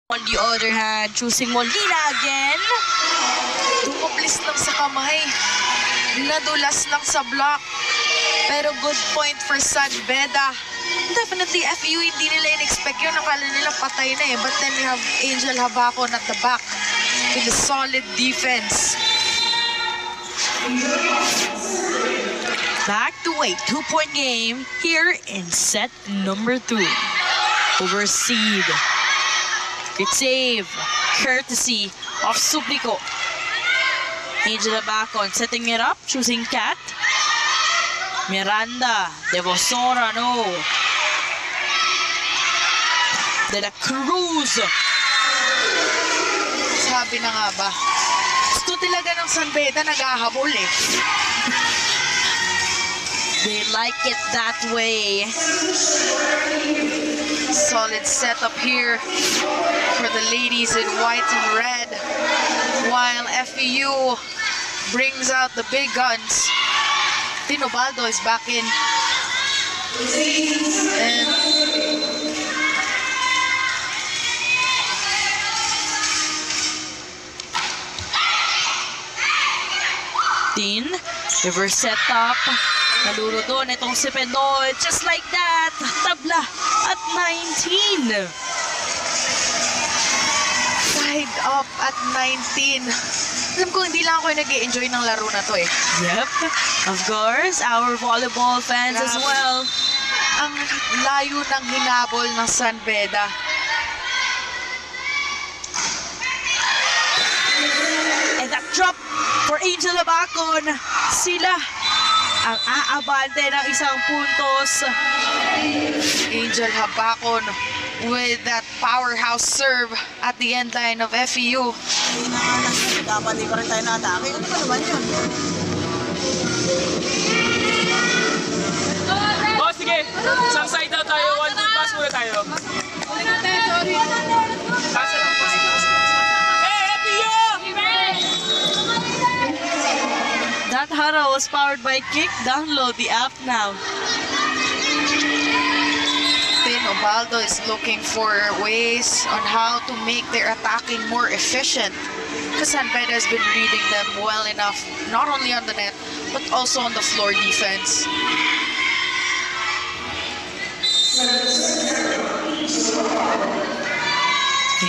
On the other hand, choosing Molina again. Dumublis lang sa kamay. Nadulas lang sa block. Pero good point for San Beda. Definitely, FEU, hindi nila in-expect yun. Akala nila patay na eh. But then we have Angel Habacon at the back with a solid defense. Back to a 2-point game here in set number 2. Over Seed. Good save, courtesy of Suplico. Angel Habacon setting it up, choosing Cat. Miranda, Devosora, no. De La Cruz. Sabi na nga ba, gusto talaga ng San Beda naghahabol eh. They like it that way. Solid setup here for the ladies in white and red, while FEU brings out the big guns. Tinobaldo is back in. And reverse setup. Nalulo doon itong si Pendoy. Just like that, tabla at 19. tied up at 19. Alam ko, hindi lang ako nag-i-enjoy ng laro na to eh. Yep, of course, our volleyball fans as well. Ang layo ng hinabol ng San Beda. And that drop for Angel Habacon. Sila ang aabante ng isang puntos. Angel Habacon with that powerhouse serve at the end line of FEU. Hindi na nga nagkapali pa rin tayo na atake. Ano ba naman yun? Oh, sige. Isang side out tayo. 1-2 pass muna tayo. Pass lang, pass lang. Hey, FEU! That huddle was powered by Kick. Download the app now. Tinobaldo is looking for ways on how to make their attacking more efficient. Because San Beda has been reading them well enough, not only on the net, but also on the floor defense.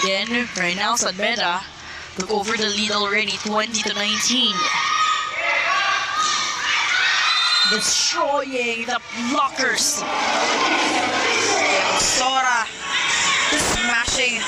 Again, right now, San Beda took over the lead already, 20-19. Destroying the blockers. Sora smashing